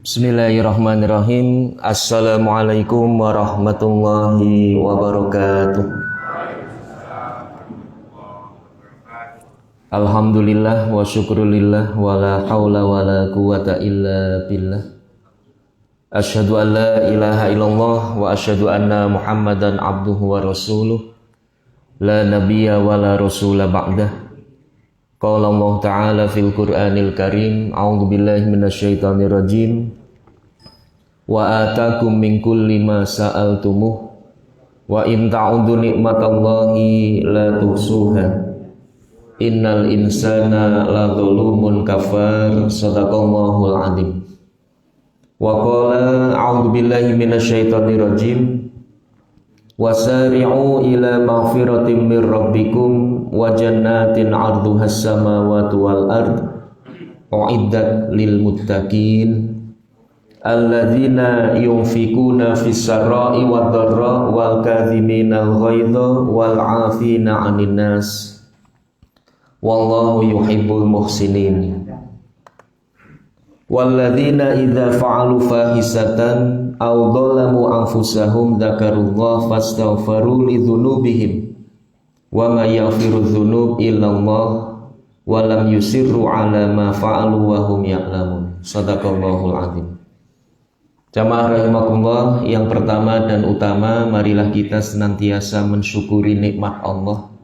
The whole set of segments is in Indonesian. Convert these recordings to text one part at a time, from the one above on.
Bismillahirrahmanirrahim. Assalamualaikum warahmatullahi wabarakatuh. Alhamdulillah wa syukrulillah wa la hawla wa la quwata illa billah. Asyhadu an la ilaha illallah wa asyhadu anna Muhammadan abduhu wa rasuluh. La nabiyya wa la rasula ba'dah. Qala Allah Ta'ala fil Qur'anil Karim, a'udzu billahi minasyaitonir rajim. Wa atakum min kulli ma sa'altumuh wa in ta'uddu ni'matallahi la tuhsuha. Innal insana la zalumun kafar. Shadaqallahul azim. Wa qala a'udzu billahi minasyaitonir rajim. Wasari'u ila maghfiratin mir rabbikum wa jannatin 'arduhas samawati wal ard u'iddat lil muttaqin alladzina yunfikuna fis sarai wad dharra wal kadhiminal ghaidha wal 'afina 'anil nas wallahu yuhibbul muhsinin. Walladzina idza fa'alu fahisatan aw dhalamu anfusahum dzakarullah fastaghfaru lidzunubihim wa ma yaghfiru dzunub illallah wa lam yusirru ala ma fa'alu wa hum ya'lamun. Shadaqallahul azim. Jamaah rahimakumullah, yang pertama dan utama, marilah kita senantiasa mensyukuri nikmat Allah,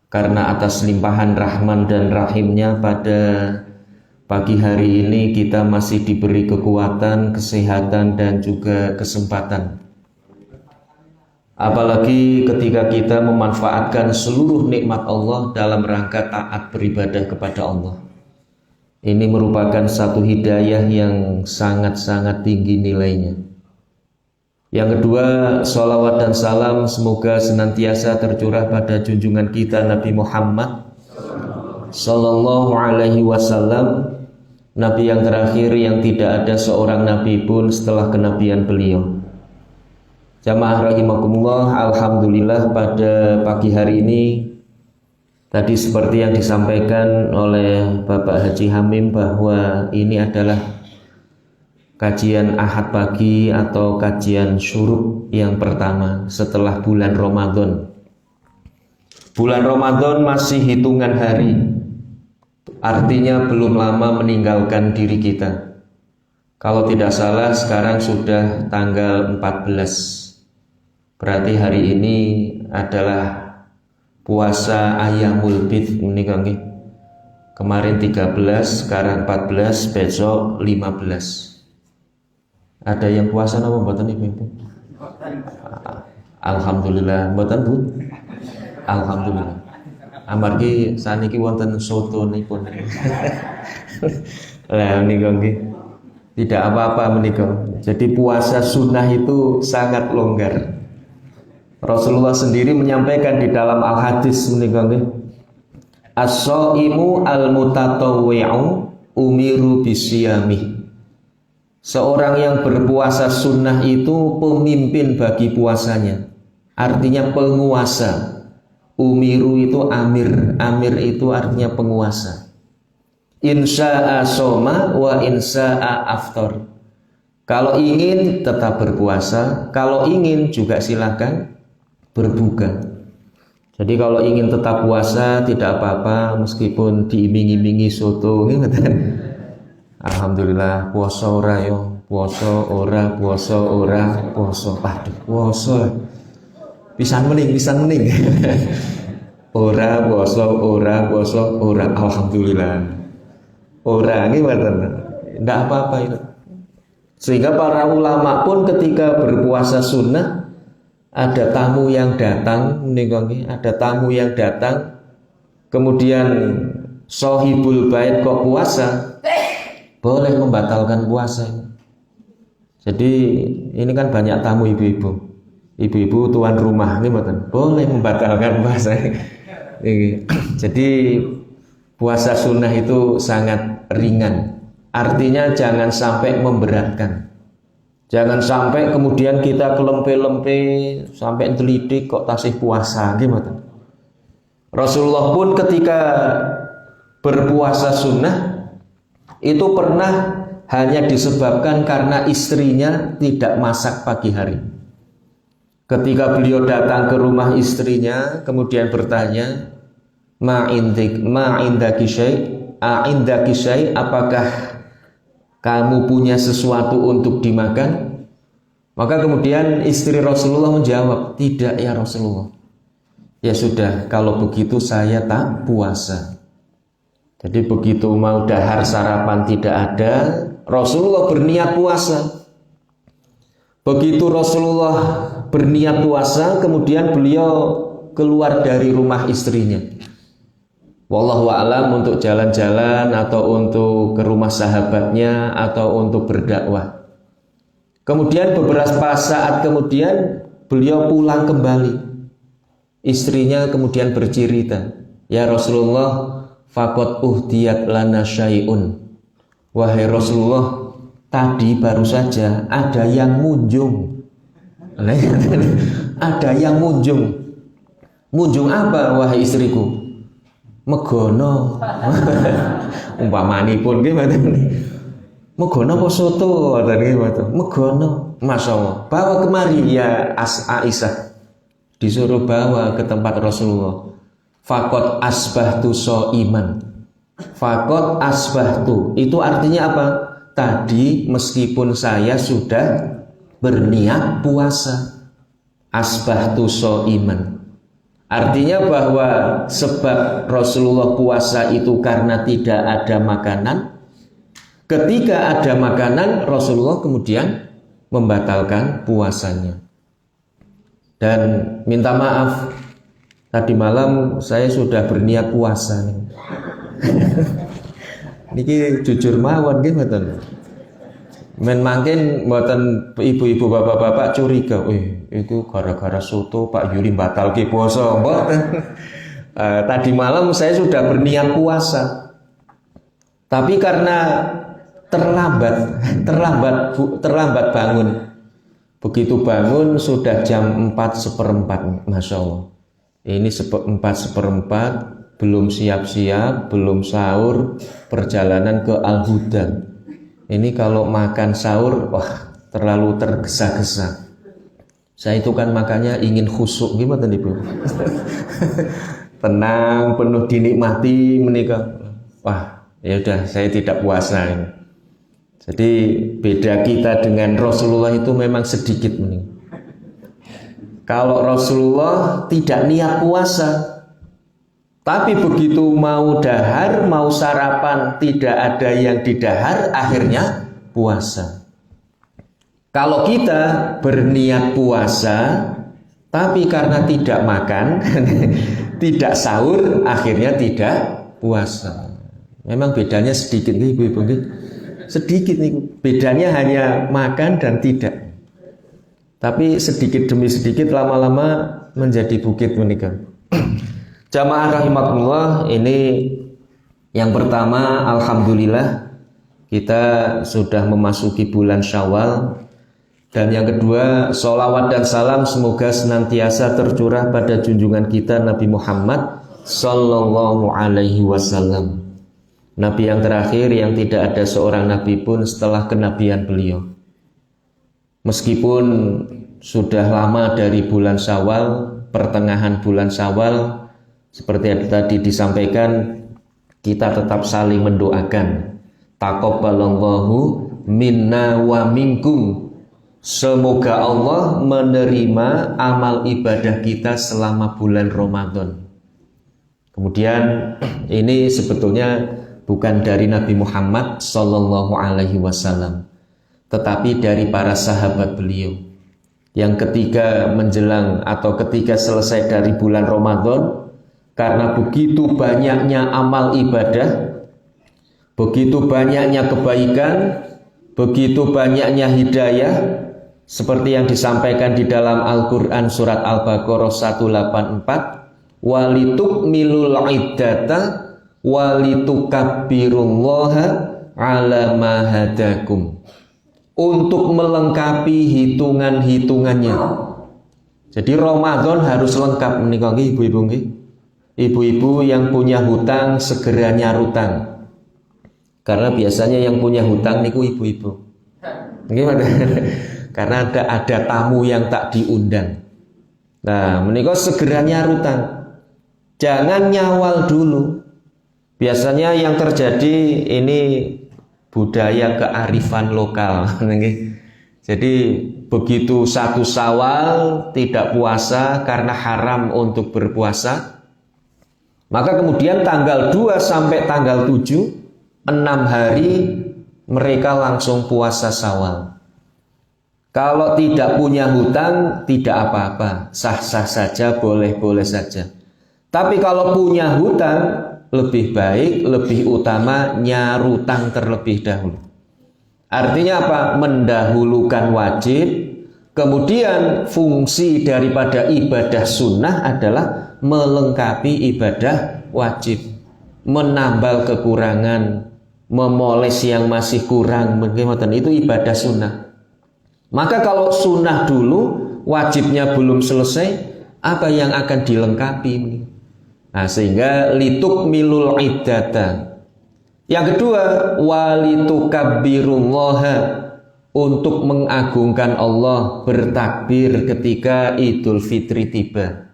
karena atas limpahan rahman dan rahimnya pada pagi hari ini kita masih diberi kekuatan, kesehatan, dan juga kesempatan. Apalagi ketika kita memanfaatkan seluruh nikmat Allah dalam rangka taat beribadah kepada Allah. Ini merupakan satu hidayah yang sangat-sangat tinggi nilainya. Yang kedua, sholawat dan salam semoga senantiasa tercurah pada junjungan kita Nabi Muhammad Sallallahu Alaihi Wasallam, Nabi yang terakhir yang tidak ada seorang nabi pun setelah kenabian beliau. Jamaah rahimakumullah, alhamdulillah pada pagi hari ini tadi seperti yang disampaikan oleh Bapak Haji Hamim bahwa ini adalah kajian Ahad pagi atau kajian syuruk yang pertama setelah bulan Ramadan. Bulan Ramadan masih hitungan hari. Artinya belum lama meninggalkan diri kita. Kalau tidak salah sekarang sudah tanggal 14. Berarti hari ini adalah puasa Ayyamul Bid menikah. Kemarin 13, sekarang 14, besok 15. Ada yang puasa apa mboten Ibu? Alhamdulillah, mboten Bu? Alhamdulillah. Amargi saniki wonten sotonipun. Lah menika nggih. Tidak apa-apa menika. Jadi puasa sunnah itu sangat longgar. Rasulullah sendiri menyampaikan di dalam al-hadis menika nggih. As-shaimu al-mutatawwi'u umiru bisyami. Seorang yang berpuasa sunnah itu pemimpin bagi puasanya. Artinya penguasa. Umiru itu amir, amir itu artinya penguasa. Insya'a soma wa insya'a aftar. Kalau ingin tetap berpuasa, kalau ingin juga silakan berbuka. Jadi kalau ingin tetap puasa tidak apa-apa meskipun diiming-imingi soto, alhamdulillah puasa ora yo, puasa ora, puasa ora, puasa aduh, puasa. Pisan mening. Ora poso, alhamdulillah. Ora gimana? Enggak apa-apa itu. Sehingga para ulama pun ketika berpuasa sunnah ada tamu yang datang, ada tamu yang datang, kemudian sohibul bait kok puasa, boleh membatalkan puasa. Jadi ini kan banyak tamu ibu-ibu. Ibu-ibu tuan rumah ini boleh membatalkan puasa. Jadi puasa sunnah itu sangat ringan. Artinya jangan sampai memberatkan. Jangan sampai kemudian kita kelempe-lempe sampai telidik kok tasih puasa gimana. Rasulullah pun ketika berpuasa sunnah itu pernah hanya disebabkan karena istrinya tidak masak pagi hari. Ketika beliau datang ke rumah istrinya, kemudian bertanya, ma'indaki syai, apakah kamu punya sesuatu untuk dimakan? Maka kemudian istri Rasulullah menjawab, tidak ya Rasulullah. Ya sudah, kalau begitu saya tak puasa. Jadi begitu mau dahar sarapan tidak ada, Rasulullah berniat puasa. Begitu Rasulullah berniat puasa, kemudian beliau keluar dari rumah istrinya. Wallahu a'lam, untuk jalan-jalan atau untuk ke rumah sahabatnya atau untuk berdakwah. Kemudian beberapa saat kemudian beliau pulang kembali. Istrinya kemudian bercerita, ya Rasulullah, faqad uhdiyat lana syai'un. Wahai Rasulullah, tadi baru saja ada yang munjung. Ada yang munjung. Munjung apa wahai istriku? Megono. Umpamanipun gimana? Megono apa soto? Megono. Masya Allah. Bawa kemari ya Aisyah. Disuruh bawa ke tempat Rasulullah. Faqad asbahtu shaiman. Faqad asbahtu. Itu artinya apa? Tadi meskipun saya sudah berniat puasa, asbahtu shaiman. Artinya bahwa sebab Rasulullah puasa itu karena tidak ada makanan. Ketika ada makanan, Rasulullah kemudian membatalkan puasanya. Dan minta maaf, tadi malam saya sudah berniat puasa nih. Niki jujur mawon nggih mboten. Men mangkin mboten ibu-ibu bapak-bapak curiga, itu gara-gara soto Pak Yuri batalke puasa mboten. Tadi malam saya sudah berniat puasa. Tapi karena terlambat bangun. Begitu bangun sudah jam 4:15, Masya Allah. Ini 4:15, belum siap-siap, belum sahur, perjalanan ke Al-Huda. Ini kalau makan sahur, wah terlalu tergesa-gesa. Saya itu kan makanya ingin khusyuk, gimana nih Ibu? Tenang, penuh dinikmati menikah. Wah, ya udah saya tidak puasa ini. Jadi beda kita dengan Rasulullah itu memang sedikit nih. Kalau Rasulullah tidak niat puasa, tapi begitu mau dahar, mau sarapan, tidak ada yang didahar, akhirnya puasa. Kalau kita berniat puasa, tapi karena tidak makan, tidak sahur, akhirnya tidak puasa. Memang bedanya sedikit nih ibu-ibu. Sedikit nih, bedanya hanya makan dan tidak. Tapi sedikit demi sedikit lama-lama menjadi bukit menikah. Jamaah rahimakumullah, ini yang pertama, alhamdulillah kita sudah memasuki bulan Syawal. Dan yang kedua, sholawat dan salam semoga senantiasa tercurah pada junjungan kita Nabi Muhammad Sallallahu Alaihi Wasallam. Nabi yang terakhir yang tidak ada seorang nabi pun setelah kenabian beliau. Meskipun sudah lama dari bulan Syawal, pertengahan bulan Syawal, seperti yang tadi disampaikan, kita tetap saling mendoakan. Taqabbalallahu minna wa minkum. Semoga Allah menerima amal ibadah kita selama bulan Ramadan. Kemudian ini sebetulnya bukan dari Nabi Muhammad Sallallahu Alaihi Wasallam, tetapi dari para sahabat beliau yang ketika menjelang atau ketika selesai dari bulan Ramadan, karena begitu banyaknya amal ibadah, begitu banyaknya kebaikan, begitu banyaknya hidayah, seperti yang disampaikan di dalam Al-Quran surat Al-Baqarah 184, walitukmilul iddata walitukabbirullaha ala ma hadakum, untuk melengkapi hitungan-hitungannya. Jadi Ramadan harus lengkap menikah ibu-ibu. Ibu-ibu yang punya hutang segera nyarutang. Karena biasanya yang punya hutang niku ibu-ibu. Gimana? Karena ada tamu yang tak diundang. Nah, menika segera nyarutang. Jangan nyawal dulu. Biasanya yang terjadi ini budaya kearifan lokal. Jadi begitu 1 Syawal tidak puasa karena haram untuk berpuasa, maka kemudian tanggal 2 sampai tanggal 7, 6 hari mereka langsung puasa Syawal. Kalau tidak punya hutang tidak apa-apa, sah-sah saja, boleh-boleh saja. Tapi kalau punya hutang, lebih baik, lebih utama nyarutang terlebih dahulu. Artinya apa? Mendahulukan wajib. Kemudian fungsi daripada ibadah sunnah adalah melengkapi ibadah wajib, menambal kekurangan, memoles yang masih kurang. Itu ibadah sunnah. Maka kalau sunnah dulu, wajibnya belum selesai, apa yang akan dilengkapi? Nah, sehingga litukmilul iddata. Yang kedua, walitukabbirullaha, untuk mengagungkan Allah, bertakbir ketika Idul Fitri tiba.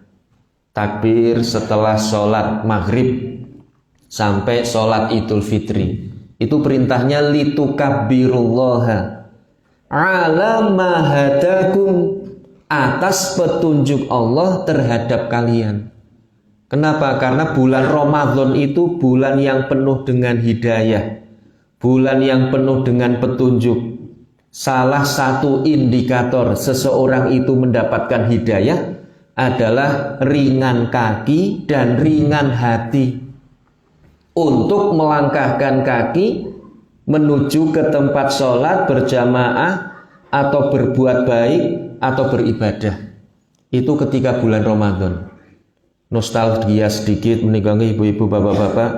Takbir setelah sholat maghrib sampai sholat Idul Fitri. Itu perintahnya litukabbirullaha ala ma hadakum, atas petunjuk Allah terhadap kalian. Kenapa? Karena bulan Ramadan itu bulan yang penuh dengan hidayah, bulan yang penuh dengan petunjuk. Salah satu indikator seseorang itu mendapatkan hidayah adalah ringan kaki dan ringan hati untuk melangkahkan kaki menuju ke tempat sholat berjamaah atau berbuat baik atau beribadah. Itu ketika bulan Ramadan. Nostalgia sedikit meninggalkan ibu-ibu, bapak-bapak,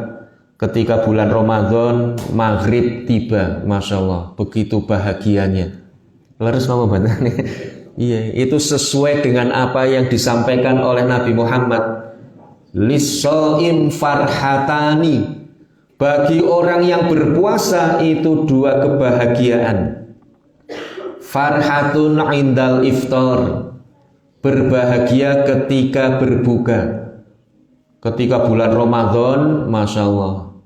ketika bulan Ramadan maghrib tiba, Masya Allah, begitu bahagianya. Leres nama banget. Iya, itu sesuai dengan apa yang disampaikan oleh Nabi Muhammad. Lis-shaim farhatani, bagi orang yang berpuasa itu 2 kebahagiaan. Farhatun indal iftar, berbahagia ketika berbuka. Ketika bulan Ramadan, Masya Allah,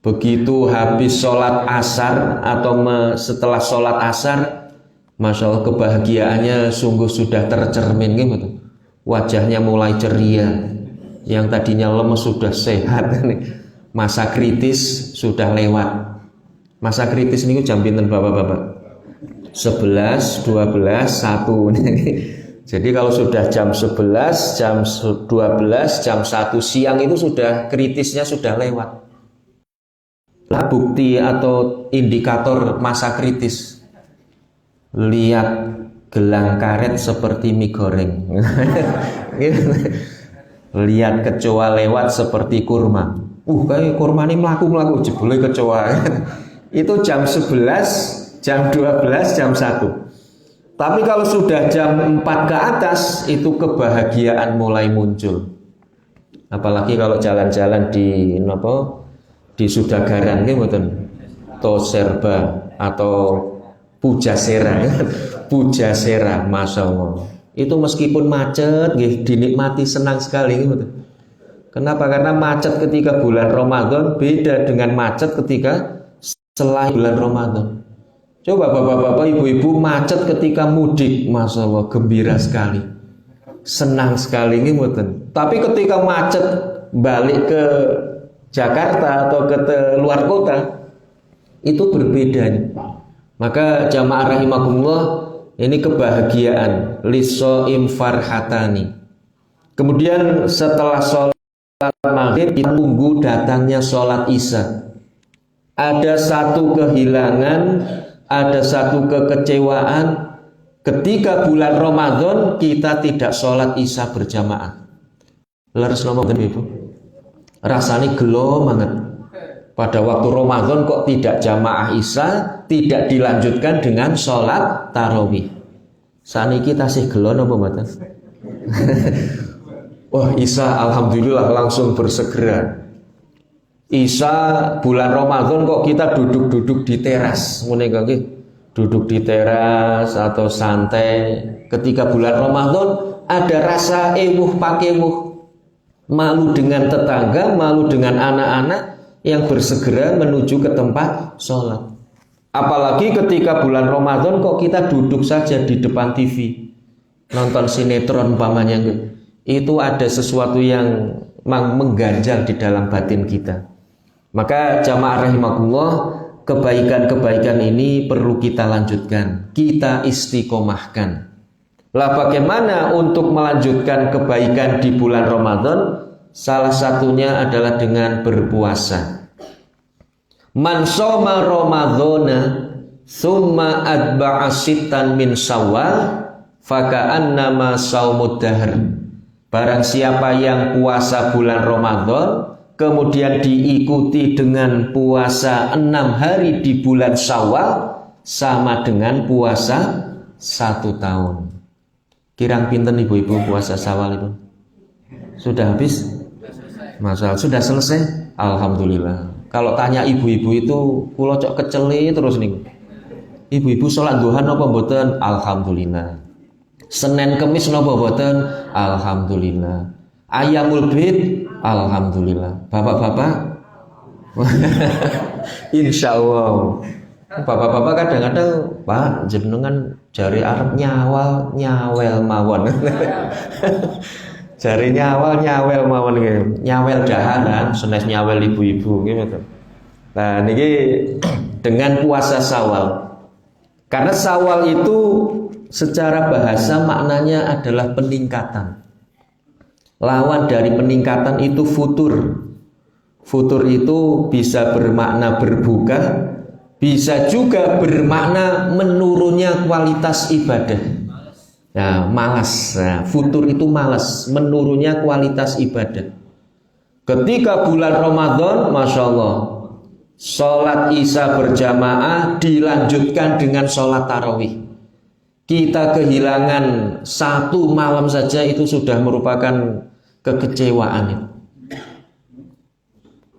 begitu habis sholat asar atau setelah sholat asar, Masya Allah, kebahagiaannya sungguh sudah tercermin gitu. Wajahnya mulai ceria, yang tadinya lemes sudah sehat. Masa kritis sudah lewat. Masa kritis ini jam pinten bapak-bapak? 11, 12, 1. Jadi kalau sudah jam 11, jam 12, jam 1 siang itu sudah kritisnya sudah lewat. Lah bukti atau indikator masa kritis. Lihat gelang karet seperti mie goreng. Lihat kecoa lewat seperti kurma. Kayak kurma ini melaku jebule kecoa. Itu jam 11, jam 12, jam 1. Tapi kalau sudah jam 4 ke atas, itu kebahagiaan mulai muncul. Apalagi kalau jalan-jalan di Sudagaran gitu, Toserba atau Pujasera. Pujasera, Masya Allah. Itu meskipun macet, dinikmati senang sekali gitu. Kenapa? Karena macet ketika bulan Ramadan beda dengan macet ketika selain bulan Ramadan. Coba bapak-bapak, ibu-ibu macet ketika mudik, Masya Allah, gembira sekali, senang sekali gitu. Tapi ketika macet balik ke Jakarta atau ke luar kota, itu berbeda. Maka jamaah rahimakumullah, ini kebahagiaan, lis-shaim farhatani. Kemudian setelah sholat maghrib, kita tunggu datangnya sholat isya. Ada satu kehilangan, ada satu kekecewaan ketika bulan Ramadan kita tidak sholat isya berjamaah. Leres ngomong ibu, rasanya gelo banget. Pada waktu Ramadan kok tidak jamaah isya, tidak dilanjutkan dengan sholat tarawih. Saniki tasih gelo napa mboten? Wah, isya alhamdulillah langsung bersegera. Isa bulan Ramadan kok kita duduk-duduk di teras, duduk di teras atau santai. Ketika bulan Ramadan ada rasa pakewuh, malu dengan tetangga, malu dengan anak-anak yang bersegera menuju ke tempat sholat. Apalagi ketika bulan Ramadan kok kita duduk saja di depan TV nonton sinetron umpamanya, itu ada sesuatu yang mengganjal di dalam batin kita. Maka jamaah rahimakumullah, kebaikan-kebaikan ini perlu kita lanjutkan, kita istiqomahkan. Lah bagaimana untuk melanjutkan kebaikan di bulan Ramadan? Salah satunya adalah dengan berpuasa. Man shoma Ramadhana tsumma atba'a sittan min Syawal faka'annama shaumud dahr. Barang siapa yang puasa bulan Ramadan kemudian diikuti dengan puasa 6 hari di bulan Syawal, sama dengan puasa 1 tahun. Kirang pinten ibu-ibu puasa Syawal itu? Sudah habis? Masalah sudah selesai? Alhamdulillah. Kalau tanya ibu-ibu itu kula cok kecele terus nih. Ibu-ibu sholat duha napa mboten? Alhamdulillah. Senin Kemis napa mboten? Alhamdulillah. Ayamul Bid? Alhamdulillah. Bapak-bapak? Insya Allah. Bapak-bapak kadang-kadang, Pak, jenengan jari Arab nyawel mawon. Jari nyawel mawon gitu. Nyawel dahanan, senes nyawel ibu-ibu gitu. Nah, niki dengan puasa Syawal. Karena Syawal itu secara bahasa maknanya adalah peningkatan. Lawan dari peningkatan itu futur. Futur itu bisa bermakna berbuka, bisa juga bermakna menurunnya kualitas ibadah. Nah, malas. Nah, futur itu malas, menurunnya kualitas ibadah. Ketika bulan Ramadan, Masya Allah, sholat Isya berjamaah dilanjutkan dengan sholat tarawih. Kita kehilangan 1 malam saja itu sudah merupakan kekecewaan.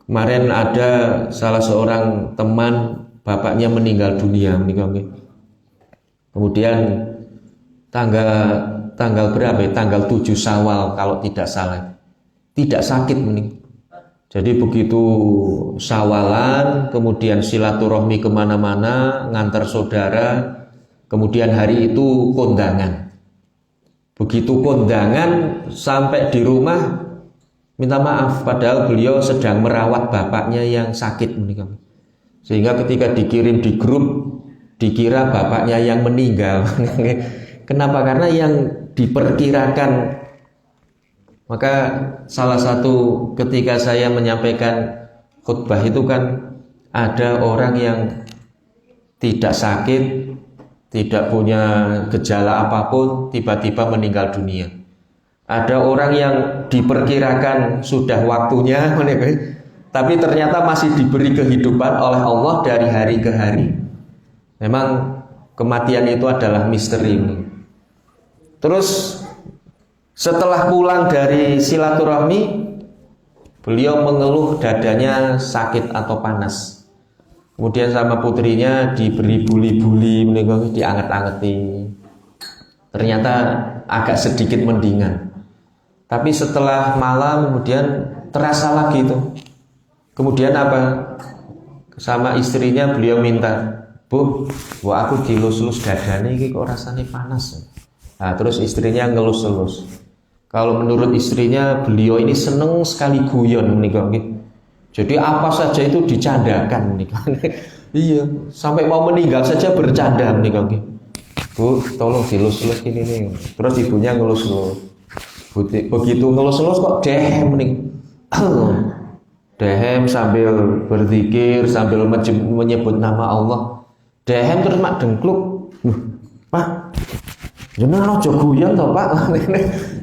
Kemarin ada salah seorang teman, bapaknya meninggal dunia. Kemudian tanggal berapa ya? Tanggal 7 Syawal kalau tidak salah. Tidak sakit meninggal. Jadi begitu Syawalan, kemudian silaturahmi kemana-mana, ngantar saudara, kemudian hari itu kondangan. Begitu kondangan sampai di rumah, minta maaf, padahal beliau sedang merawat bapaknya yang sakit. Sehingga ketika dikirim di grup, dikira bapaknya yang meninggal. Kenapa? Karena yang diperkirakan. Maka salah satu ketika saya menyampaikan khutbah itu kan ada orang yang tidak sakit, tidak punya gejala apapun, tiba-tiba meninggal dunia. Ada orang yang diperkirakan sudah waktunya, tapi ternyata masih diberi kehidupan oleh Allah dari hari ke hari. Memang kematian itu adalah misteri. Terus setelah pulang dari silaturahmi, beliau mengeluh dadanya sakit atau panas. Kemudian sama putrinya diberi buli-buli, dianget-angeti. Ternyata agak sedikit mendingan. Tapi setelah malam kemudian terasa lagi itu. Kemudian apa? Sama istrinya beliau minta, Bu, aku dilus-lus dadane iki kok rasanya panas. Nah, terus istrinya ngelus-elus. Kalau menurut istrinya, beliau ini seneng sekali guyon menikah. Jadi apa saja itu dicandakan menikah. Iya, sampai mau meninggal saja bercanda menikah. Bu, tolong dilus-elus ini nih. Terus ibunya ngelus-elus. Begitu ngelus-elus kok dehem menikah. Dehem sambil berzikir, sambil menyebut nama Allah. Dehem terus mak dengkluk. Pak, jenengan aja guyon toh Pak.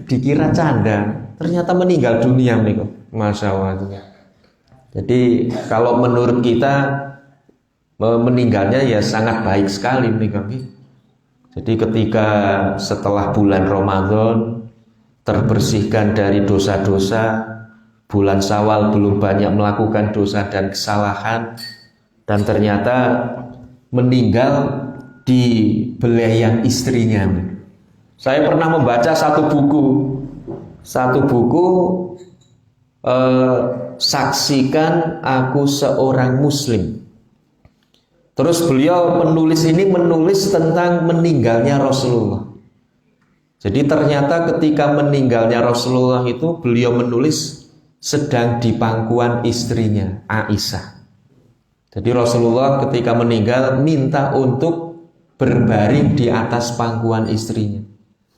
Dikira canda, ternyata meninggal dunia nih, Masya Allah. Jadi kalau menurut kita meninggalnya ya sangat baik sekali nih. Jadi ketika setelah bulan Ramadan terbersihkan dari dosa-dosa, bulan Syawal belum banyak melakukan dosa dan kesalahan, dan ternyata meninggal di belayan istrinya. Saya pernah membaca satu buku Saksikan Aku Seorang Muslim. Terus beliau penulis ini menulis tentang meninggalnya Rasulullah. Jadi ternyata ketika meninggalnya Rasulullah itu beliau menulis sedang di pangkuan istrinya Aisyah. Jadi Rasulullah ketika meninggal minta untuk berbaring di atas pangkuan istrinya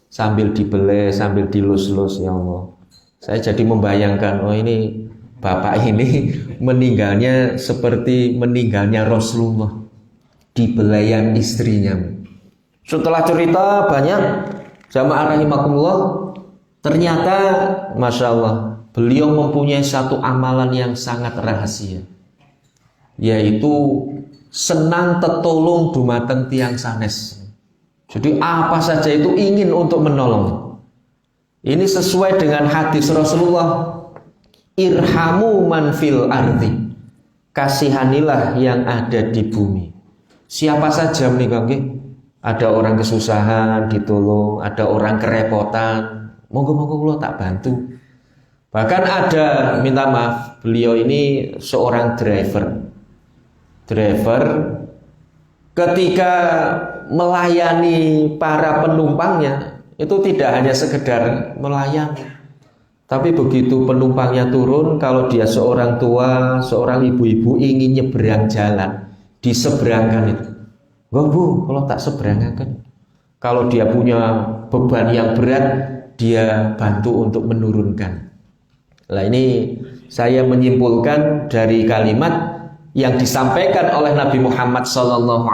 sambil dibelai, sambil dilus-lus. Ya Allah, saya jadi membayangkan, oh ini bapak ini meninggalnya seperti meninggalnya Rasulullah di belayan istrinya. Setelah cerita banyak jamaah rahimakumullah, ternyata Masya Allah beliau mempunyai satu amalan yang sangat rahasia, yaitu senang tetulung dumateng tiang sanes. Jadi apa saja itu ingin untuk menolong. Ini sesuai dengan hadis Rasulullah, irhamu man fil ardi, kasihanilah yang ada di bumi. Siapa saja menikah, ada orang kesusahan ditolong, ada orang kerepotan, monggo-monggo kula tak bantu. Bahkan ada, minta maaf, beliau ini seorang driver ketika melayani para penumpangnya itu tidak hanya sekedar melayani, tapi begitu penumpangnya turun, kalau dia seorang tua, seorang ibu-ibu ingin nyeberang jalan, diseberangkan itu. Enggak bu, kalau tak seberangkan. Kalau dia punya beban yang berat, dia bantu untuk menurunkan. Nah ini saya menyimpulkan dari kalimat yang disampaikan oleh Nabi Muhammad SAW,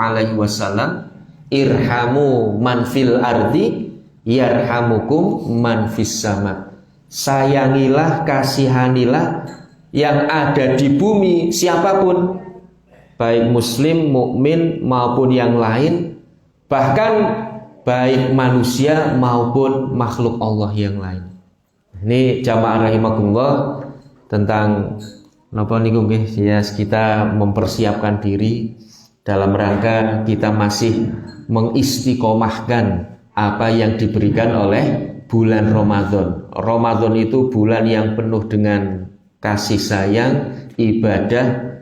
irhamu man fil ardi yarhamukum man fis sama. Sayangilah, kasihanilah yang ada di bumi, siapapun, baik muslim, mukmin maupun yang lain, bahkan baik manusia maupun makhluk Allah yang lain. Ini jamaah rahimakumullah tentang napa niku nggih, ya kita mempersiapkan diri dalam rangka kita masih mengistiqomahkan apa yang diberikan oleh bulan Ramadan. Ramadan itu bulan yang penuh dengan kasih sayang, ibadah,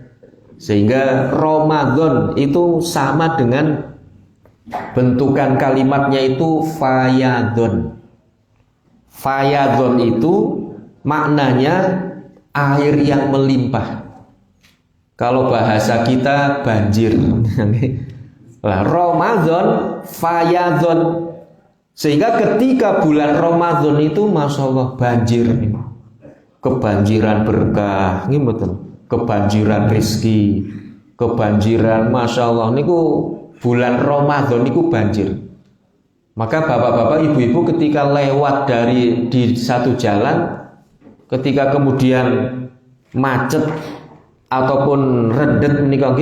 sehingga Ramadan itu sama dengan bentukan kalimatnya itu fayadon. Fayadon itu maknanya air yang melimpah. Kalau bahasa kita banjir. Nah, Ramadan fayadon. Sehingga ketika bulan Ramadan itu Masya Allah banjir, kebanjiran berkah, ini betul, kebanjiran rezeki, kebanjiran Masya Allah. Niku bulan Ramadan niku banjir. Maka bapak-bapak, ibu-ibu ketika lewat di satu jalan, ketika kemudian macet ataupun redet menikah,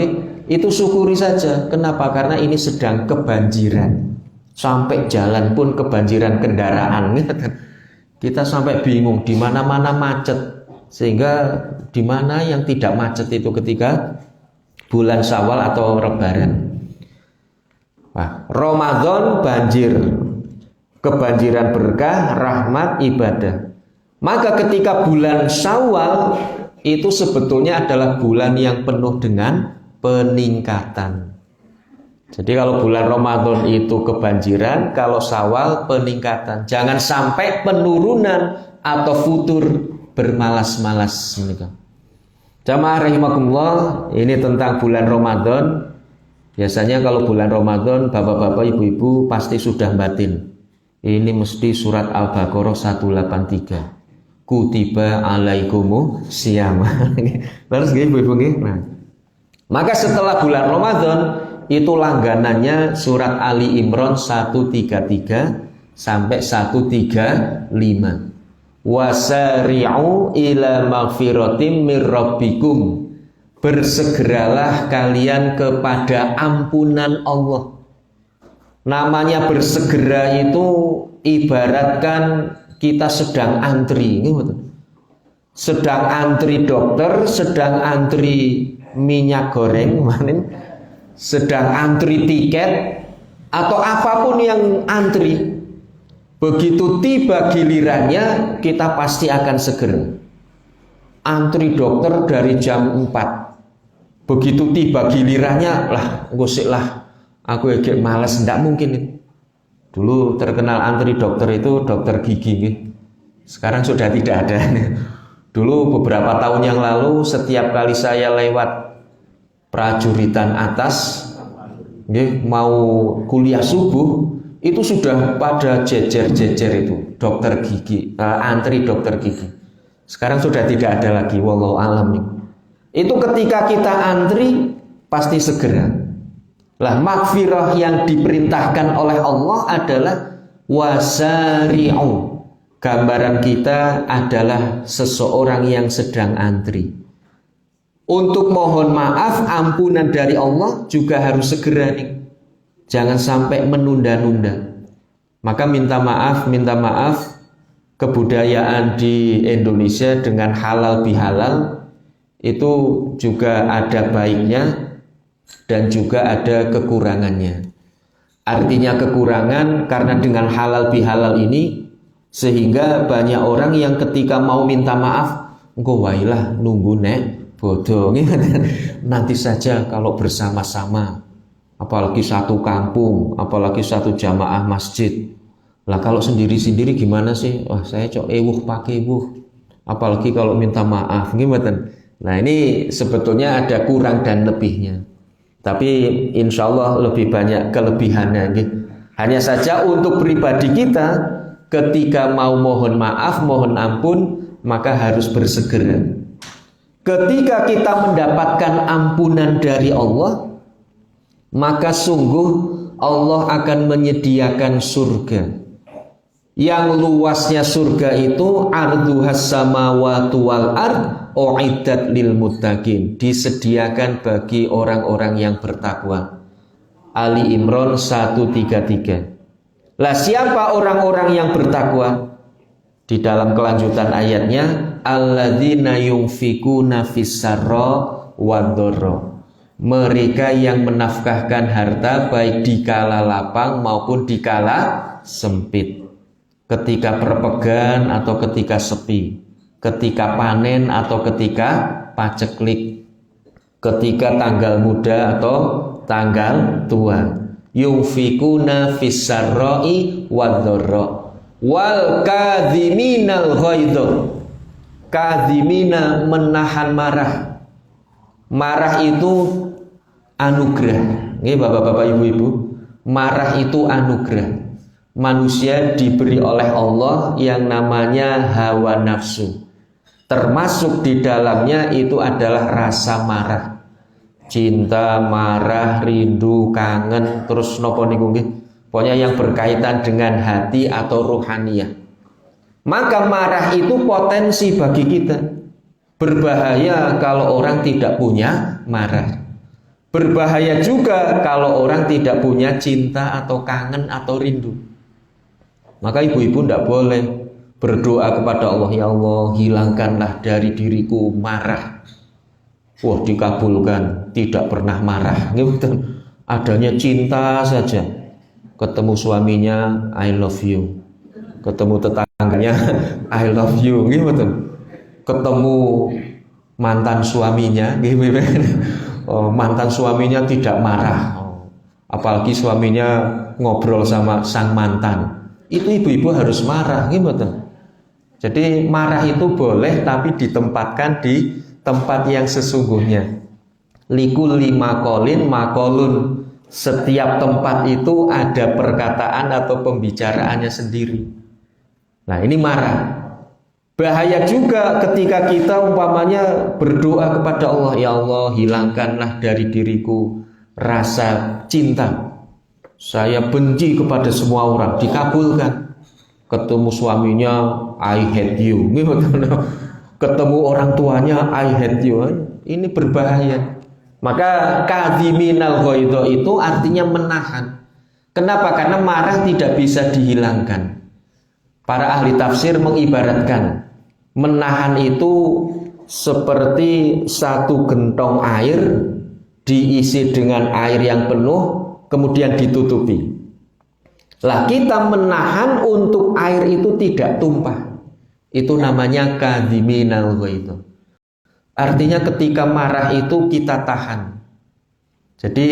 itu syukuri saja. Kenapa? Karena ini sedang kebanjiran. Sampai jalan pun kebanjiran kendaraan. Kita sampai bingung di mana-mana macet. Sehingga di mana yang tidak macet itu ketika bulan Syawal atau Lebaran. Nah, Ramadan banjir, kebanjiran berkah, rahmat, ibadah. Maka ketika bulan Syawal itu sebetulnya adalah bulan yang penuh dengan peningkatan. Jadi kalau bulan Ramadan itu kebanjiran, kalau Syawal peningkatan. Jangan sampai penurunan atau futur bermalas-malas. Jamaah rahimakumullah, ini tentang bulan Ramadan. Biasanya kalau bulan Ramadan, bapak-bapak, ibu-ibu pasti sudah batin. Ini mesti surat Al-Baqarah 183. Kutiba alaikumu siyama. Terus ibu-ibu nah. Maka setelah bulan Ramadan itu langganannya surat Ali Imran 133 sampai 135. Wasari'u ila maghfiratim mir rabbikum. Bersegeralah kalian kepada ampunan Allah. Namanya bersegera itu ibaratkan kita sedang antri, sedang antri dokter, sedang antri minyak goreng, sedang antri tiket, atau apapun yang antri. Begitu tiba gilirannya, kita pasti akan segera. Antri dokter dari jam 4. Begitu tiba gilirannya, lah gosik lah, aku agak malas, tidak mungkin. Dulu terkenal antri dokter itu dokter gigi. Sekarang sudah tidak ada. Dulu beberapa tahun yang lalu, setiap kali saya lewat prajuritan atas, mau kuliah subuh, itu sudah pada jejer-jejer itu dokter gigi, antri dokter gigi. Sekarang sudah tidak ada lagi, wallahu alam. Itu ketika kita antri pasti segera. Lah maghfirah yang diperintahkan oleh Allah adalah wasari'u. Gambaran kita adalah seseorang yang sedang antri. Untuk mohon maaf, ampunan dari Allah juga harus segera nih. Jangan sampai menunda-nunda. Maka minta maaf, kebudayaan di Indonesia dengan halal bihalal itu juga ada baiknya dan juga ada kekurangannya. Artinya kekurangan karena dengan halal bihalal ini, sehingga banyak orang yang ketika mau minta maaf, engko wailah nunggu nek bodoh, nanti saja kalau bersama-sama, apalagi satu kampung, apalagi satu jamaah masjid. Lah kalau sendiri-sendiri gimana sih? Wah, saya cok pakai apalagi kalau minta maaf, gimana? Nah, ini sebetulnya ada kurang dan lebihnya, tapi insya Allah lebih banyak kelebihannya. Hanya saja untuk pribadi kita, ketika mau mohon maaf, mohon ampun, maka harus bersegera. Ketika kita mendapatkan ampunan dari Allah, maka sungguh Allah akan menyediakan surga. Yang luasnya surga itu arduhas samawati wal ard uiddat lil muttaqin, disediakan bagi orang-orang yang bertakwa. Ali Imran 133. Lah siapa orang-orang yang bertakwa? Di dalam kelanjutan ayatnya, alladzina yunfikuna fis-sarra wad-dharra. Mereka yang menafkahkan harta baik di kala lapang maupun di kala sempit. Ketika perpegan atau ketika sepi, ketika panen atau ketika paceklik, ketika tanggal muda atau tanggal tua. Yunfikuna fis-sarra'i wad-dharra wal kadhiminal ghaidha. Kadhimina menahan marah. Marah itu anugerah. Nggih Bapak-bapak, Ibu-ibu, marah itu anugerah. Manusia diberi oleh Allah yang namanya hawa nafsu. Termasuk di dalamnya itu adalah rasa marah. Cinta, marah, rindu, kangen, terus nopo niku nggih. Pokoknya yang berkaitan dengan hati atau ruhaniyah. Maka marah itu potensi bagi kita. Berbahaya kalau orang tidak punya marah. Berbahaya juga kalau orang tidak punya cinta atau kangen atau rindu. Maka ibu-ibu tidak boleh berdoa kepada Allah, ya Allah hilangkanlah dari diriku marah. Wah, dikabulkan, tidak pernah marah. Adanya cinta saja. Ketemu suaminya, I love you. Ketemu tetangganya, I love you. Ketemu mantan suaminya, mantan suaminya tidak marah. Apalagi suaminya ngobrol sama sang mantan. Itu ibu-ibu harus marah. Jadi marah itu boleh, tapi ditempatkan di tempat yang sesungguhnya. Likulli maqalin maqalun. Setiap tempat itu ada perkataan atau pembicaraannya sendiri. Nah, ini marah. Bahaya juga ketika kita umpamanya berdoa kepada Allah, ya Allah hilangkanlah dari diriku rasa cinta. Saya benci kepada semua orang, dikabulkan. Ketemu suaminya, I hate you. Ketemu orang tuanya, I hate you. Ini berbahaya. Maka kadhiminal ghaidha itu artinya menahan. Kenapa? Karena marah tidak bisa dihilangkan. Para ahli tafsir mengibaratkan Menahan itu seperti satu gentong air diisi dengan air yang penuh kemudian ditutupi. Lah kita menahan untuk air itu tidak tumpah. Itu namanya kadhiminal ghaidh. Artinya ketika marah itu kita tahan. Jadi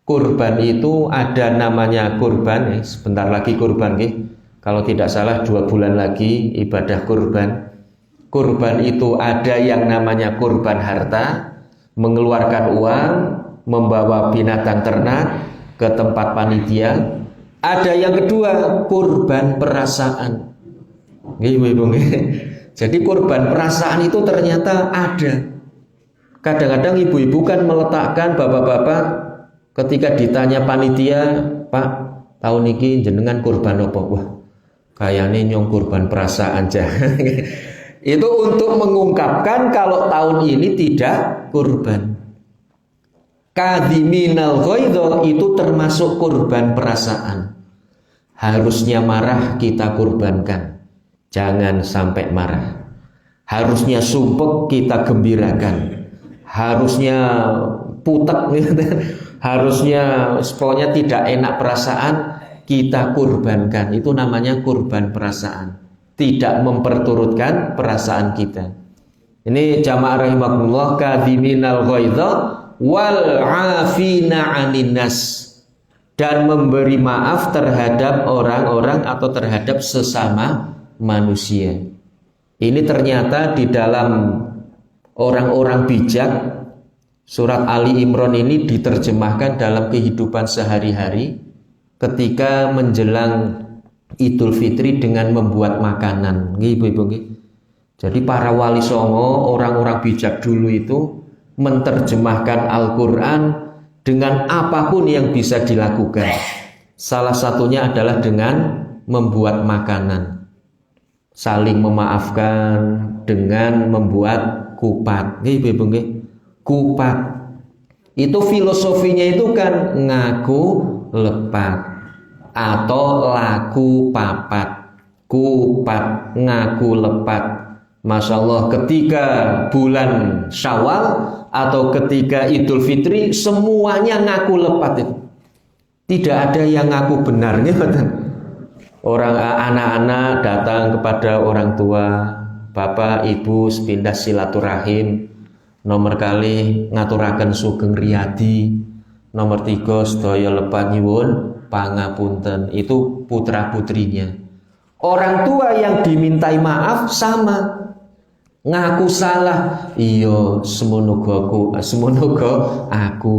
kurban itu ada namanya kurban, sebentar lagi kurban, kalau tidak salah 2 bulan lagi ibadah kurban. Kurban itu ada yang namanya kurban harta, mengeluarkan uang, membawa binatang ternak ke tempat panitia. Ada yang kedua kurban perasaan. Jadi kurban perasaan itu ternyata ada. Kadang-kadang ibu-ibu kan meletakkan, bapak-bapak ketika ditanya panitia, Pak, tahun ini jenengan kurban apa? Wah, kayaknya nyong kurban perasaan aja. Itu untuk mengungkapkan kalau tahun ini tidak kurban. Kadhiminal ghaidh itu termasuk kurban perasaan. Harusnya marah kita kurbankan, jangan sampai marah. Harusnya sumpek kita gembirakan. Harusnya putek, harusnya pokoknya tidak enak perasaan kita kurbankan. Itu namanya kurban perasaan. Tidak memperturutkan perasaan kita. Ini jamaah rahimakumullah, kadhiminal ghaidh wal 'afina 'anin nas, dan memberi maaf terhadap orang-orang atau terhadap sesama manusia. Ini ternyata di dalam orang-orang bijak, surat Ali Imran ini diterjemahkan dalam kehidupan sehari-hari ketika menjelang Idul Fitri dengan membuat makanan. Jadi para wali songo, orang-orang bijak dulu itu menerjemahkan Al-Quran dengan apapun yang bisa dilakukan. Salah satunya adalah dengan membuat makanan. Saling memaafkan dengan membuat kupat. Kupat. Itu filosofinya itu kan ngaku lepat atau laku papat. Kupat, ngaku lepat. Masya Allah, ketika bulan Syawal atau ketika Idul Fitri semuanya ngaku lepat itu. Tidak ada yang ngaku benarnya. Orang anak-anak datang kepada orang tua, bapak ibu sepindah silaturahim, nomor kali ngaturaken sugeng riyadi, nomor 3 sedaya lepat nyuwun pangapunten. Itu putra putrinya. Orang tua yang dimintai maaf sama, ngaku salah. Iya, semono aku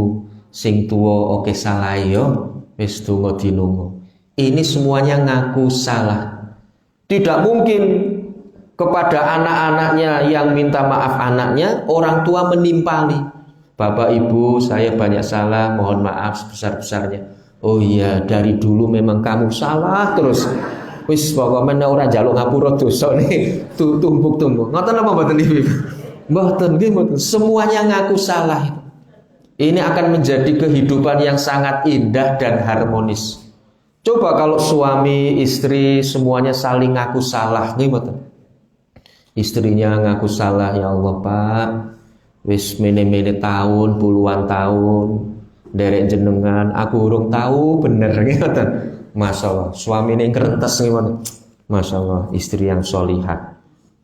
sing tuwa oke salah yo wis donga dinungo. Ini semuanya ngaku salah. Tidak mungkin kepada anak-anaknya yang minta maaf anaknya, orang tua menimpali. Bapak ibu, saya banyak salah, mohon maaf sebesar-besarnya. Oh iya, dari dulu memang kamu salah terus. Wis pokoknya orang jaluk ngapura dosa nih, tumpuk-tumpuk. Ngoten apa mboten Ibu? Mboten, semuanya ngaku salah. Ini akan menjadi kehidupan yang sangat indah dan harmonis. Coba kalau suami istri semuanya saling ngaku salah, gimana? Istrinya ngaku salah, ya Allah Pak, wis mene-mene tahun, puluhan tahun, derek jenengan, aku urung tahu bener, gimana? Masya Allah, suami ini kerentes gimana? Masya Allah, istri yang solihah.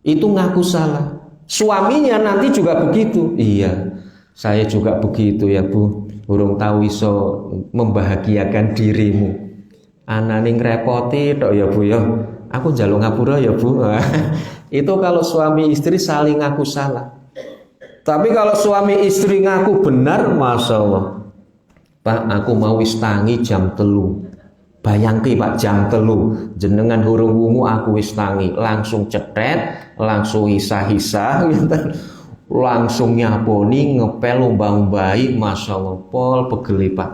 Itu ngaku salah. Suaminya nanti juga begitu. Iya, saya juga begitu ya Bu, urung tahu iso membahagiakan dirimu. Anane ngrepoti tok ya Bu ya. Aku njaluk ngapura ya Bu. Itu kalau suami istri saling ngaku salah. Tapi kalau suami istri ngaku benar, Masya Allah. Pak, aku mau wis tangi jam 3. Bayangke Pak, jam 3 jenengan hurung wungu aku wis tangi, langsung cetet, langsung hisah-hisah langsung nyaponi, ngepel umbah-umbahi, Masya Allah, pol pegele Pak.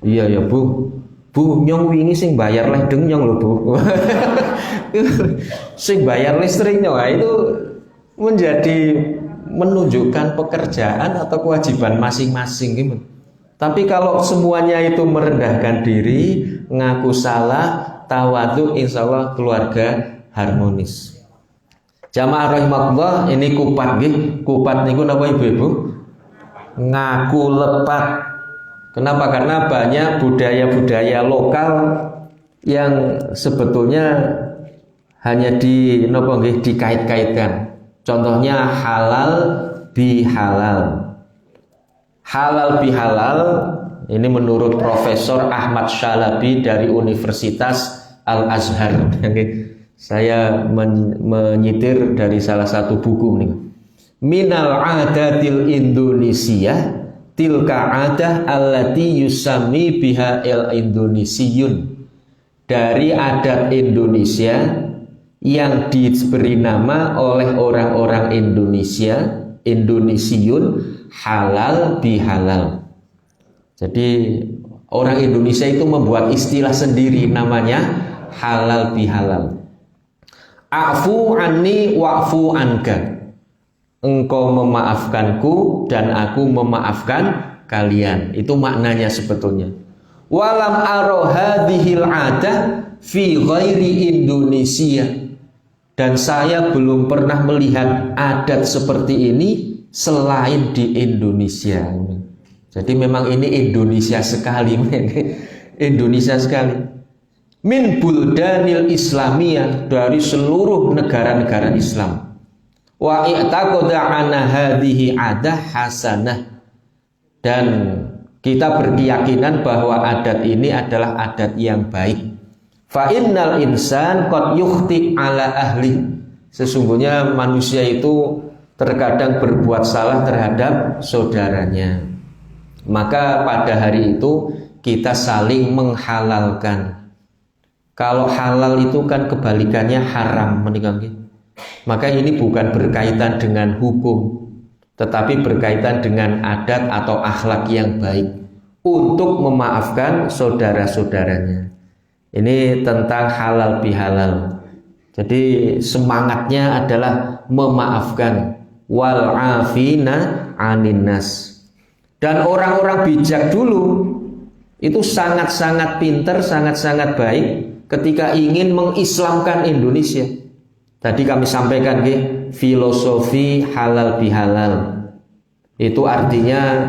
Iya ya Bu. Bu, nyong wingi sing bayar ledeng nyong lho Bu. Sing bayar listriknya, itu menjadi menunjukkan pekerjaan atau kewajiban masing-masing gitu. Tapi kalau semuanya itu merendahkan diri, ngaku salah, tawadhu, insya Allah keluarga harmonis. Jamaah rahimakumullah, ini kupat nggih. Kupat niku napa Ibu-ibu? Ngaku lepat. Kenapa? Karena banyak budaya-budaya lokal yang sebetulnya hanya dikait-kaitkan. Contohnya halal bihalal. Halal bihalal ini menurut Profesor Ahmad Syalabi dari Universitas Al-Azhar. Saya menyitir dari salah satu buku nih. Minal adatil Indonesia tilka adah allati yusami biha el Indonesiyun. Dari adat Indonesia yang diberi nama oleh orang-orang Indonesia, Indonesiyun, halal bihalal. Jadi orang Indonesia itu membuat istilah sendiri namanya halal bihalal. Afu anni wa'fu anka. Engkau memaafkanku dan aku memaafkan kalian. Itu maknanya sebetulnya. Walam aro hadhil adah fi ghairi Indonesia. Dan saya belum pernah melihat adat seperti ini selain di Indonesia. Jadi memang ini Indonesia sekali. Indonesia sekali. Min buldanil Islamiyah, dari seluruh negara-negara Islam. Wa i'taqada anna hadhihi adah hasanah. Dan kita berkeyakinan bahwa adat ini adalah adat yang baik. Fa innal insan qad yukhti ala ahli. Sesungguhnya manusia itu terkadang berbuat salah terhadap saudaranya. Maka pada hari itu kita saling menghalalkan. Kalau halal itu kan kebalikannya haram, maka ini bukan berkaitan dengan hukum, tetapi berkaitan dengan adat atau akhlak yang baik untuk memaafkan saudara-saudaranya. Ini tentang halal bihalal. Jadi semangatnya adalah memaafkan. Wal afina anin nas. Dan orang-orang bijak dulu itu sangat-sangat pintar, sangat-sangat baik ketika ingin mengislamkan Indonesia. Tadi kami sampaikan filosofi halal bihalal. Itu artinya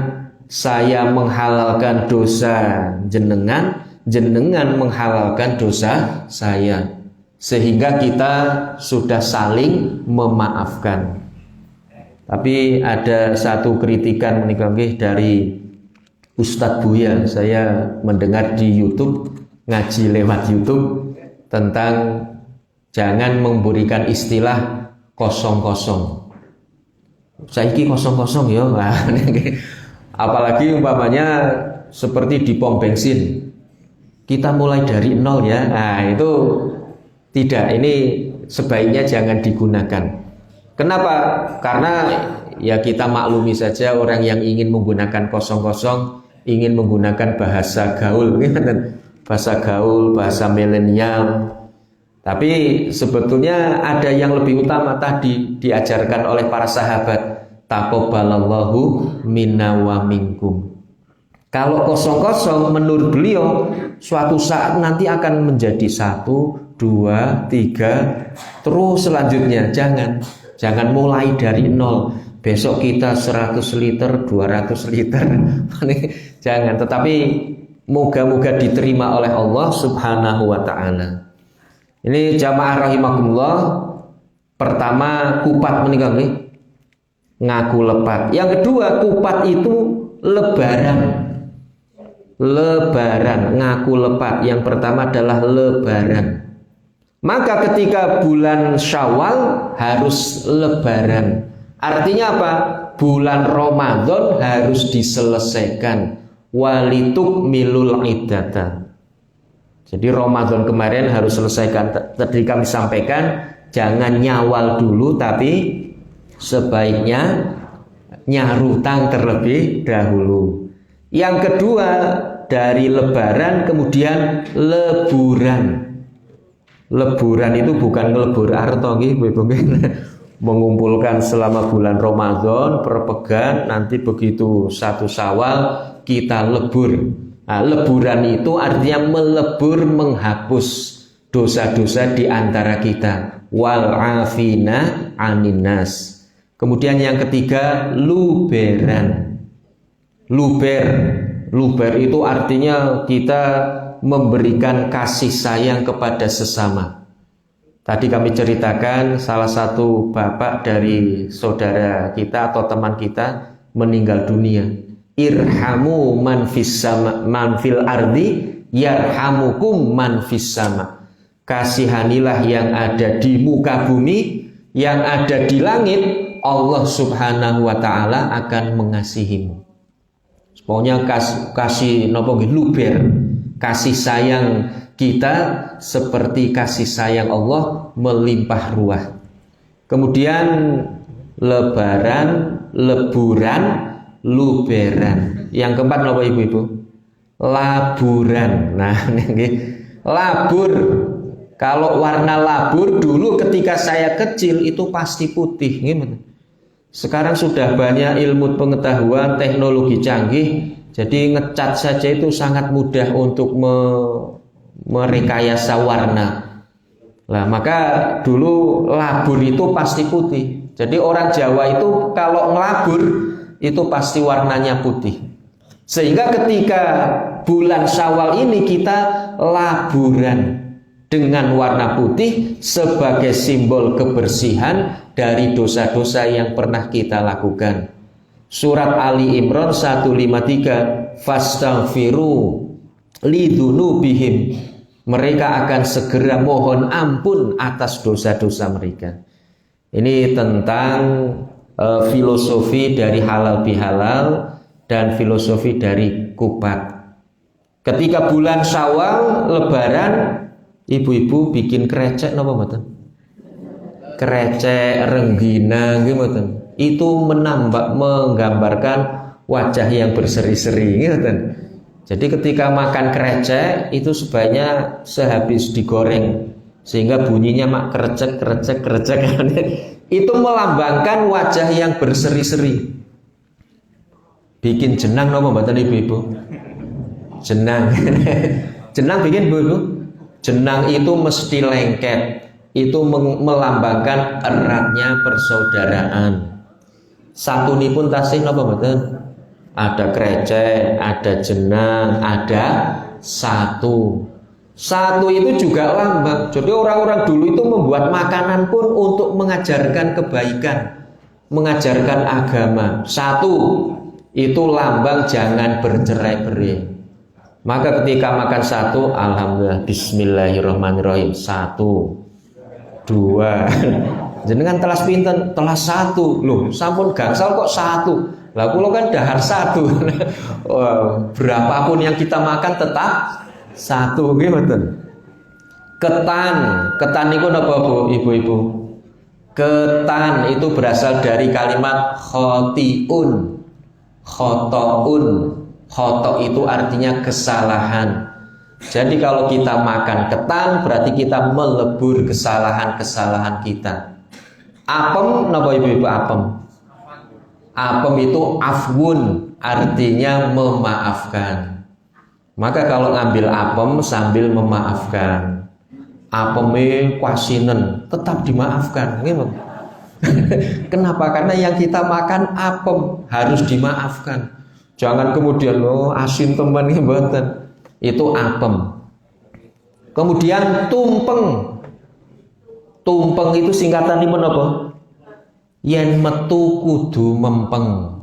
saya menghalalkan dosa jenengan, jenengan menghalalkan dosa saya. Sehingga kita sudah saling memaafkan. Tapi ada satu kritikan dari Ustadz Buya. Saya mendengar di YouTube, ngaji lewat YouTube tentang jangan memberikan istilah kosong-kosong. Saiki kosong-kosong ya. Apalagi umpamanya seperti di pom bensin. Kita mulai dari nol ya. Nah, itu tidak, ini sebaiknya jangan digunakan. Kenapa? Karena ya kita maklumi saja orang yang ingin menggunakan kosong-kosong ingin menggunakan bahasa gaul. Bahasa milenial. Tapi sebetulnya ada yang lebih utama tadi diajarkan oleh para sahabat. Taqabbalallahu minna wa minkum. Kalau kosong-kosong menurut beliau suatu saat nanti akan menjadi 1, 2, 3 terus selanjutnya. Jangan mulai dari nol. Besok kita 100 liter, 200 liter. Jangan, tetapi moga-moga diterima oleh Allah Subhanahu wa ta'ala. Ini jamaah rahimakumullah. Pertama, kupat menikah ngaku lepat. Yang kedua, kupat itu lebaran. Lebaran, ngaku lepat. Yang pertama adalah lebaran. Maka ketika bulan Syawal harus lebaran. Artinya apa? Bulan Ramadan harus diselesaikan. Walituk milul iddata. Jadi Ramadan kemarin harus selesaikan. Tadi kami sampaikan jangan nyawal dulu, tapi sebaiknya nyarutang terlebih dahulu. Yang kedua, dari lebaran kemudian leburan. Leburan itu bukan ngelebur arto mengumpulkan selama bulan Ramadan, perpegan, nanti begitu 1 Syawal kita lebur. Nah, leburan itu artinya melebur, menghapus dosa-dosa di antara kita. wal afina 'anin nas. Kemudian yang ketiga luberan. Luber itu artinya kita memberikan kasih sayang kepada sesama. Tadi kami ceritakan salah satu bapak dari saudara kita atau teman kita meninggal dunia. Irhamu man fil ardi yarhamukum man fis sama. Kasihanilah yang ada di muka bumi, yang ada di langit, Allah Subhanahu wa taala akan mengasihimu. Pokoknya kasih nopo luber, kasih sayang kita seperti kasih sayang Allah melimpah ruah. Kemudian leburan, luberan. Yang keempat apa ibu-ibu? Laburan. Nah, ini labur. Kalau warna labur dulu ketika saya kecil itu pasti putih. Gimana? Sekarang sudah banyak ilmu pengetahuan, teknologi canggih. Jadi ngecat saja itu sangat mudah untuk merekayasa warna. Nah, maka dulu labur itu pasti putih. Jadi orang Jawa itu kalau ngelabur itu pasti warnanya putih. Sehingga ketika bulan Syawal ini kita laburan dengan warna putih sebagai simbol kebersihan dari dosa-dosa yang pernah kita lakukan. Surat Ali Imran 153, fastaghfiru lidzunubihim. Mereka akan segera mohon ampun atas dosa-dosa mereka. Ini tentang filosofi dari halal bihalal dan filosofi dari kupat. Ketika bulan Syawal lebaran, ibu-ibu bikin krecek napa mboten? Krecek, renggina nggih mboten. Itu menggambarkan wajah yang berseri-seri nggih. Jadi ketika makan krecek itu sebaiknya sehabis digoreng sehingga bunyinya mak krecek. Itu melambangkan wajah yang berseri-seri. Bikin jenang napa mboten ibu-ibu? Jenang. Jenang bikin ibu-ibu? Jenang itu mesti lengket. Itu melambangkan eratnya persaudaraan. Satu nipun tasih napa mboten? Ada krecek, ada jenang, ada satu. Satu itu juga lambang. Jadi orang-orang dulu itu membuat makanan pun untuk mengajarkan kebaikan, mengajarkan agama. Satu itu lambang jangan bercerai-berai. Maka ketika makan satu, alhamdulillah, bismillahirrahmanirrahim. 1, 2. Jenengan telas pinten? Telas 1. Loh, sampun gangsal kok 1. Lah kula kan dahar 1. Berapapun yang kita makan tetap 1 nggih mboten. Ketan niku napa Bu, ibu-ibu? Ketan itu berasal dari kalimat khotiun. Khoto itu artinya kesalahan. Jadi kalau kita makan ketan berarti kita melebur kesalahan-kesalahan kita. Apem napa ibu-ibu apem? Apem itu afwun, artinya memaafkan. Maka kalau ngambil apem sambil memaafkan. Apeme kwasinen tetap dimaafkan. Kenapa? Karena yang kita makan apem harus dimaafkan. Jangan kemudian asin teman mboten. Itu apem. Kemudian tumpeng. Tumpeng itu singkatanipun apa? Yen metu kudu mempeng.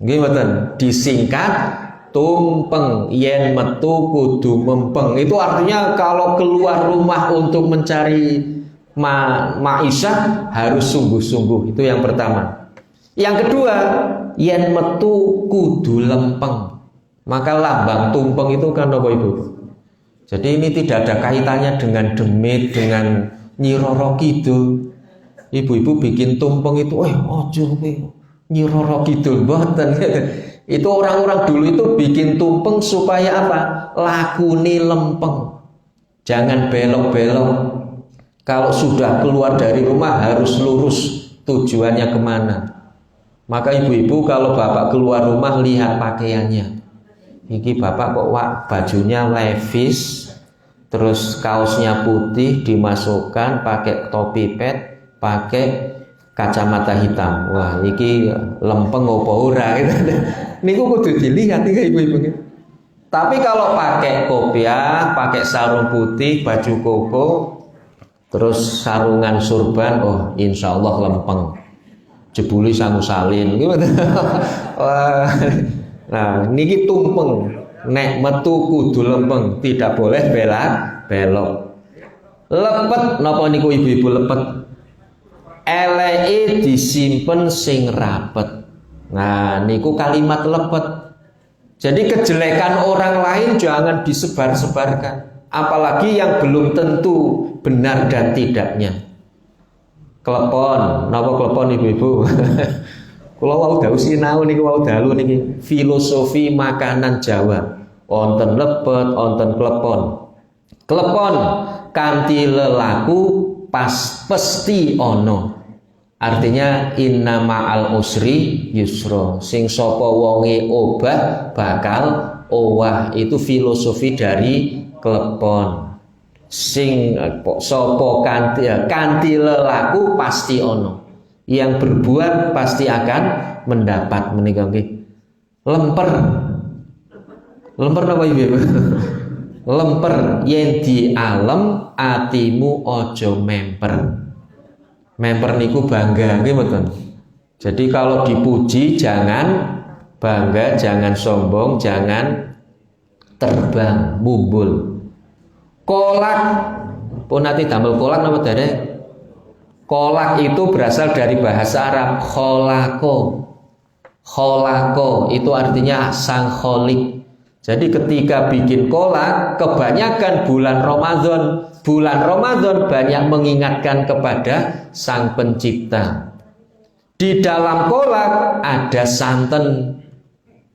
Nggih mboten? Disingkat tumpeng. Yen metu kudu mempeng. Itu artinya kalau keluar rumah untuk mencari ma'isyah harus sungguh-sungguh. Itu yang pertama. Yang kedua, yen metu kudu lempeng. Maka lambang tumpeng itu kan apa ibu? Jadi ini tidak ada kaitannya dengan demit, dengan Nyi Roro Kidul. Ibu-ibu bikin tumpeng itu, ojo Nyi Roro Kidul mboten. Itu orang-orang dulu itu bikin tumpeng supaya apa? Lakune lempeng. Jangan belok-belok. Kalau sudah keluar dari rumah harus lurus tujuannya kemana. Maka ibu-ibu kalau bapak keluar rumah lihat pakaiannya. Iki bapak kok bajunya Levi's, terus kaosnya putih, dimasukkan pakai topi pet, pakai kacamata hitam. Wah, iki lempeng apa ora gitu. Niku kudu dilihat iki ibu-ibu. Tapi kalau pakai kopiah, pakai sarung putih, baju koko, terus sarungan surban, oh insya Allah lempeng. Jebuli sangu salin gitu. Wah. Nah, niki tumpeng. Nek metu kudu lempeng, tidak boleh belok. Lepet napa niku ibu-ibu lepet? Eleke disimpen sing rapet. Nah, niku kalimat lepet. Jadi kejelekan orang lain jangan disebar-sebarkan, apalagi yang belum tentu benar dan tidaknya. Klepon, napa klepon ibu-ibu? Kula wau dawuh sinau niki wau dalu niki filosofi makanan Jawa. Wonten lepet, wonten klepon. Klepon kanthi lelaku pas pesti ono. Artinya inna ma'al usri yusra. Sing sapa wonge obah bakal owah. Itu filosofi dari klepon. Sing sapa kanthi lelaku pasti ono. Yang berbuat pasti akan mendapat menika nggih. Lemper apa ibu? Lemper yen di alam atimu ojo memper. Memper niku bangga nggih mboten. Jadi kalau dipuji jangan bangga, jangan sombong, jangan terbang bumbul. Kolak pun nanti damel kolak napa derek? Kolak itu berasal dari bahasa Arab kholako. Kholako itu artinya sang kholik. Jadi ketika bikin kolak, kebanyakan bulan Ramadan. Bulan Ramadan banyak mengingatkan kepada sang pencipta. Di dalam kolak ada santen.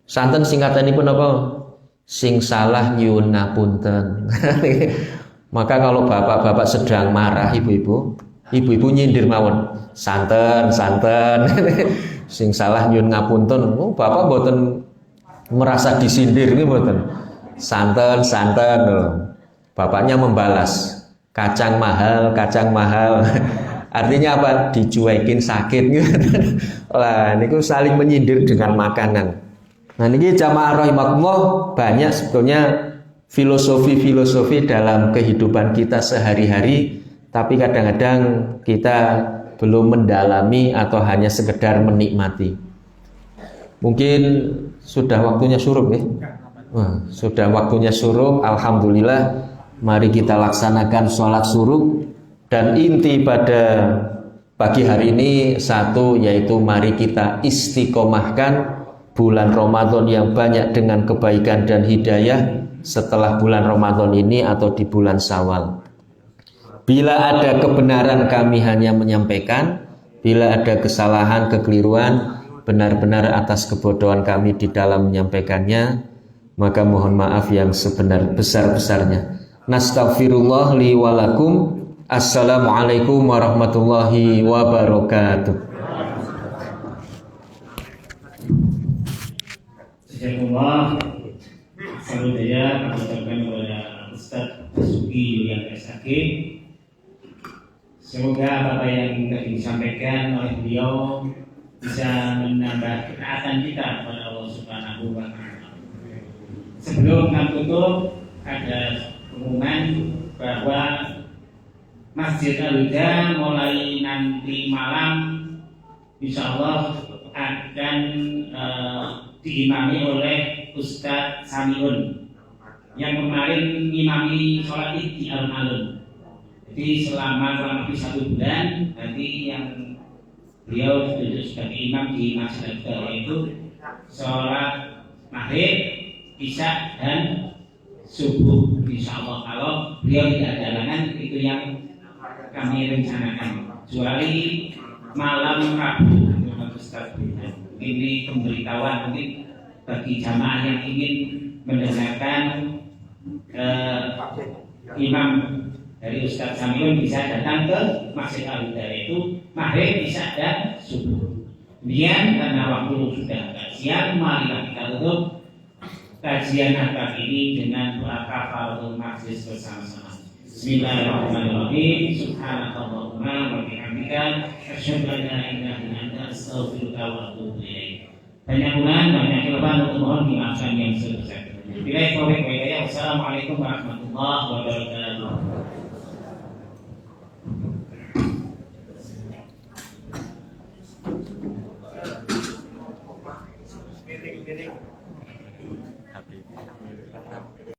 Santen singkatanipun apa? Sing salah nyuwun ngapunten. Maka kalau bapak-bapak sedang marah ibu-ibu nyindir mawon, santen sing salah nyuwun ngapunten. Oh, bapak mboten merasa disindir nggih mboten. Santen bapaknya membalas, kacang mahal. Artinya apa? Dicuekin sakit gitu. Lah niku saling menyindir dengan makanan. Nah niki jamaah rahimakumullah, banyak sebetulnya filosofi dalam kehidupan kita sehari-hari. Tapi kadang-kadang kita belum mendalami atau hanya sekedar menikmati. Mungkin sudah waktunya syuruk ya? Sudah waktunya syuruk. Alhamdulillah, mari kita laksanakan sholat syuruk. Dan inti pada pagi hari ini satu, yaitu mari kita istiqomahkan bulan Ramadan yang banyak dengan kebaikan dan hidayah setelah bulan Ramadan ini atau di bulan Syawal. Bila ada kebenaran kami hanya menyampaikan, bila ada kesalahan, kekeliruan, benar-benar atas kebodohan kami di dalam menyampaikannya, maka mohon maaf yang besar-besarnya. Nastaghfirullah li walakum. Assalamualaikum warahmatullahi wabarakatuh. Assalamualaikum. Saya ucapkan kepada Ustaz Sugi Yulian SAK. Semoga apa yang tadi disampaikan oleh beliau bisa menambah ketaatan kita kepada Allah Subhanahu wa Ta'ala. Sebelum kami tutup, ada pengumuman bahwa Masjid Al-Huda mulai nanti malam insya Allah akan diimami oleh Ustadz Samiun yang kemarin ngimami sholat id di alun-alun. Jadi selama kurang lebih 1 bulan nanti yang beliau duduk sebagai imam di Masjid Al-Huda, yaitu sholat maghrib, isya dan subuh. Insya Allah kalau beliau tidak ada halangan, itu yang kami rencanakan. Kecuali malam Rabu, ini pemberitahuan mungkin bagi jamaah yang ingin mendengarkan imam dari Ustadz Samiun bisa datang ke Masjid Al-Huda, itu maghrib, isya dan subuh. Kemudian karena waktu sudah agak siang, mari kita tutup kajian hari ini dengan doa kafaratul majlis bersama-sama. Bismillahirrahmanirrahim. Subhanakallahumma wa bihamdika asyhadu an la ilaha illa anta astaghfiruka wa atubu ilaik. Banyak kurang, banyak kelebihan untuk mohon dimaafkan yang sebesar-besarnya. Bila taufiq wa hidayah. Wassalamualaikum warahmatullahi wabarakatuh. Miring.